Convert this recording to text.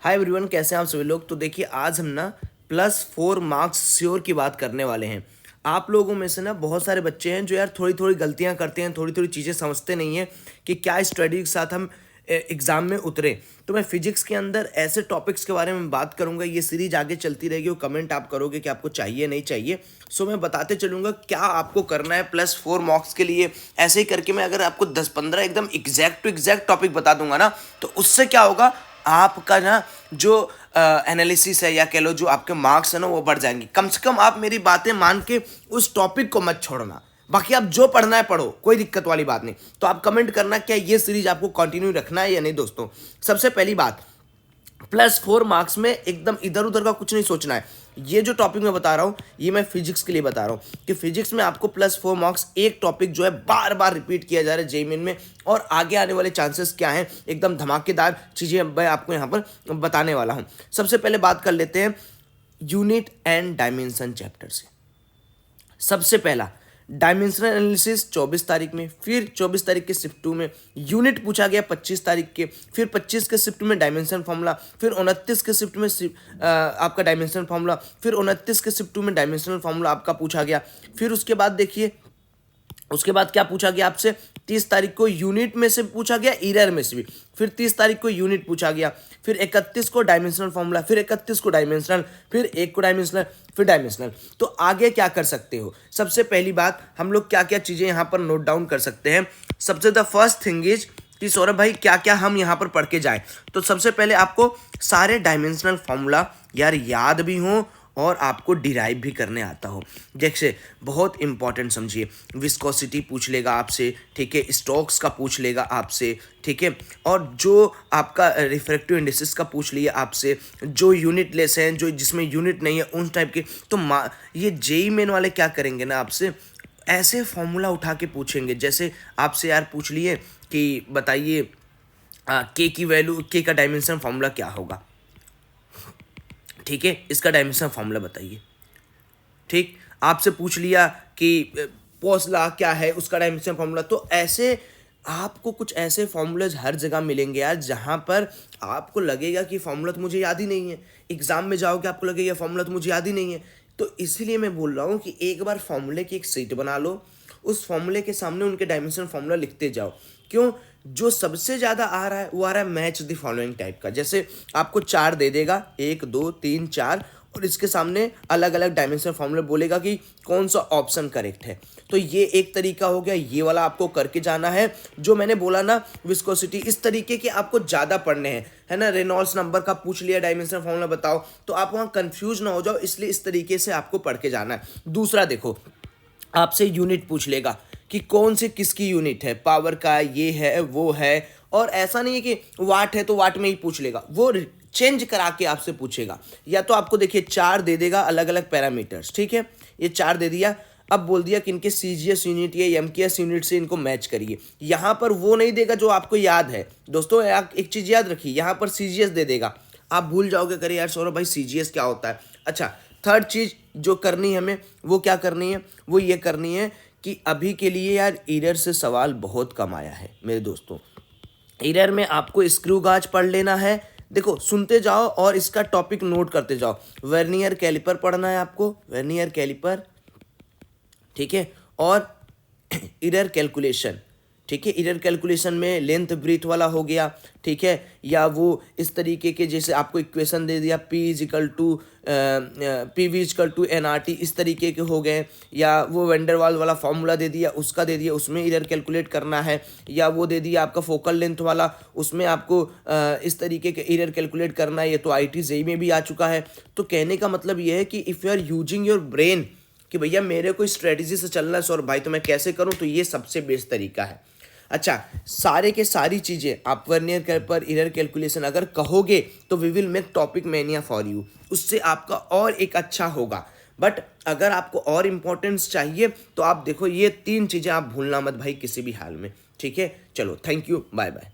Hi everyone, कैसे हैं आप सभी लोग। तो देखिए आज हम ना +4 मार्क्स श्योर की बात करने वाले हैं। आप लोगों में से ना बहुत सारे बच्चे हैं जो यार थोड़ी थोड़ी गलतियां करते हैं, थोड़ी थोड़ी चीज़ें समझते नहीं हैं कि क्या स्ट्रेटजी के साथ हम एग्ज़ाम में उतरे। तो मैं फिजिक्स के अंदर ऐसे टॉपिक्स के बारे में बात करूंगा। ये सीरीज आगे चलती रहेगी और कमेंट आप करोगे कि आपको चाहिए नहीं चाहिए। सो मैं बताते चलूंगा क्या आपको करना है +4 मार्क्स के लिए। ऐसे ही करके मैं अगर आपको 10-15 एकदम एग्जैक्ट टू एग्जैक्ट टॉपिक बता दूंगा ना, तो उससे क्या होगा, आपका ना जो एनालिसिस है या कह लो जो आपके मार्क्स है ना वो बढ़ जाएंगे। कम से कम आप मेरी बातें मान के उस टॉपिक को मत छोड़ना। बाकी आप जो पढ़ना है पढ़ो, कोई दिक्कत वाली बात नहीं। तो आप कमेंट करना क्या ये सीरीज आपको कंटिन्यू रखना है या नहीं। दोस्तों सबसे पहली बात, +4 मार्क्स में एकदम इधर उधर का कुछ नहीं सोचना है। ये जो टॉपिक मैं बता रहा हूँ ये मैं फिजिक्स के लिए बता रहा हूँ कि फिजिक्स में आपको +4 मार्क्स एक टॉपिक जो है बार बार रिपीट किया जा रहा है जेईई में, और आगे आने वाले चांसेस क्या हैं, एकदम धमाकेदार चीज़ें मैं आपको यहाँ पर बताने वाला हूँ। सबसे पहले बात कर लेते हैं यूनिट एंड डायमेंशन चैप्टर से। सबसे पहला डायमेंशनल एनालिसिस 24 तारीख में, फिर 24 तारीख के शिफ्ट 2 में यूनिट पूछा गया 25 तारीख के, फिर 25 के शिफ्ट में डायमेंशन फॉर्मूला, फिर 29 के शिफ्ट में आपका डायमेंशन फॉर्मूला, फिर 29 के शिफ्ट 2 में डायमेंशनल फॉर्मूला आपका पूछा गया। फिर उसके बाद देखिए उसके बाद क्या पूछा गया आपसे, 30 तारीख को यूनिट में से पूछा गया, ईरर में से भी। फिर 30 तारीख को यूनिट पूछा गया, फिर 31 को डायमेंशनल फॉर्मूला, फिर 31 को डायमेंशनल, फिर 1 को डायमेंशनल, फिर डायमेंशनल। तो आगे क्या कर सकते हो, सबसे पहली बात हम लोग क्या क्या चीज़ें यहाँ पर नोट डाउन कर सकते हैं। सबसे द फर्स्ट थिंग इज कि सौरभ भाई क्या क्या हम यहाँ पर पढ़ के जाएं। तो सबसे पहले आपको सारे डायमेंशनल फॉर्मूला यार याद भी हों और आपको डिराइव भी करने आता हो। जैसे बहुत इंपॉर्टेंट समझिए, विस्कोसिटी पूछ लेगा आपसे, ठीक है, स्टोक्स का पूछ लेगा आपसे, ठीक है, और जो आपका रिफ्रैक्टिव इंडिसेस का पूछ लिया आपसे, जो यूनिट लेस हैं, जो जिसमें यूनिट नहीं है उन टाइप के। तो ये जेईई मेन वाले क्या करेंगे ना, आपसे ऐसे फॉर्मूला उठा के पूछेंगे। जैसे आपसे यार पूछ लिए कि बताइए के की वैल्यू, के का डायमेंशन फॉर्मूला क्या होगा, ठीक है, इसका डायमेंशन फॉर्मूला बताइए। ठीक, आपसे पूछ लिया कि पॉस लॉ क्या है, उसका डायमेंशन फॉर्मूला। तो ऐसे आपको कुछ ऐसे फॉर्मूलाज हर जगह मिलेंगे यार, जहाँ पर आपको लगेगा कि फॉर्मूला तो मुझे याद ही नहीं है। एग्जाम में जाओगे आपको लगेगा फॉर्मूला तो मुझे याद ही नहीं है। तो इसलिए मैं बोल रहा हूँ कि एक बार फॉर्मूले की एक सीट बना लो, उस फॉर्मूले के सामने उनके डायमेंशन फॉर्मूला लिखते जाओ। क्यों, जो सबसे ज़्यादा आ रहा है वो आ रहा है मैच द फॉलोइंग टाइप का। जैसे आपको 4 दे देगा, 1 2 3 4, और इसके सामने अलग अलग डायमेंशन फॉर्मूला बोलेगा कि कौन सा ऑप्शन करेक्ट है। तो ये एक तरीका हो गया, ये वाला आपको करके जाना है। जो मैंने बोला ना विस्कोसिटी, इस तरीके के आपको ज़्यादा पढ़ने हैं, है ना। रेनॉल्ड्स नंबर का पूछ लिया, डायमेंशन फॉर्मूला बताओ, तो आप वहाँ कंफ्यूज ना हो जाओ, इसलिए इस तरीके से आपको पढ़ के जाना है। दूसरा देखो, आपसे यूनिट पूछ लेगा कि कौन सी किसकी यूनिट है, पावर का ये है वो है, और ऐसा नहीं है कि वाट है तो वाट में ही पूछ लेगा, वो चेंज करा के आपसे पूछेगा। या तो आपको देखिए 4 दे देगा अलग अलग पैरामीटर्स, ठीक है, ये 4 दे दिया, अब बोल दिया कि इनके सीजीएस यूनिट या एमकेएस यूनिट से इनको मैच करिए। यहाँ पर वो नहीं देगा जो आपको याद है। दोस्तों एक चीज़ याद रखिए, यहाँ पर सीजीएस दे देगा, आप भूल जाओगे, करे यार सौरभ भाई सीजीएस क्या होता है। अच्छा, थर्ड चीज़ जो करनी है हमें, वो क्या करनी है, वो ये करनी है कि अभी के लिए यार एरर से सवाल बहुत कम आया है मेरे दोस्तों। एरर में आपको स्क्रू गाज पढ़ लेना है। देखो सुनते जाओ और इसका टॉपिक नोट करते जाओ। वर्नियर कैलिपर पढ़ना है आपको, वर्नियर कैलिपर, ठीक है, और एरर कैलकुलेशन, ठीक है। एरर कैलकुलेशन में लेंथ ब्रीथ वाला हो गया, ठीक है, या वो इस तरीके के जैसे आपको इक्वेशन दे दिया P=PV nRT, इस तरीके के हो गए, या वो वेंडरवाल वाला फॉर्मूला दे दिया, उसका दे दिया, उसमें एरर कैलकुलेट करना है, या वो दे दिया आपका फोकल लेंथ वाला, उसमें आपको इस तरीके के एरर कैलकुलेट करना है। ये तो IIT जेईई में भी आ चुका है। तो कहने का मतलब ये है कि if you are using your brain कि भैया मेरे को स्ट्रेटजी से चलना है सर भाई, तो मैं कैसे करूँ, तो ये सबसे बेस्ट तरीका है। अच्छा, सारे के सारी चीज़ें आप वर्नियर पर एरर कैलकुलेशन अगर कहोगे तो we will make topic mania for you, उससे आपका और एक अच्छा होगा। बट अगर आपको और इम्पोर्टेंस चाहिए तो आप देखो ये 3 चीज़ें आप भूलना मत भाई किसी भी हाल में, ठीक है। चलो, थैंक यू, बाय बाय।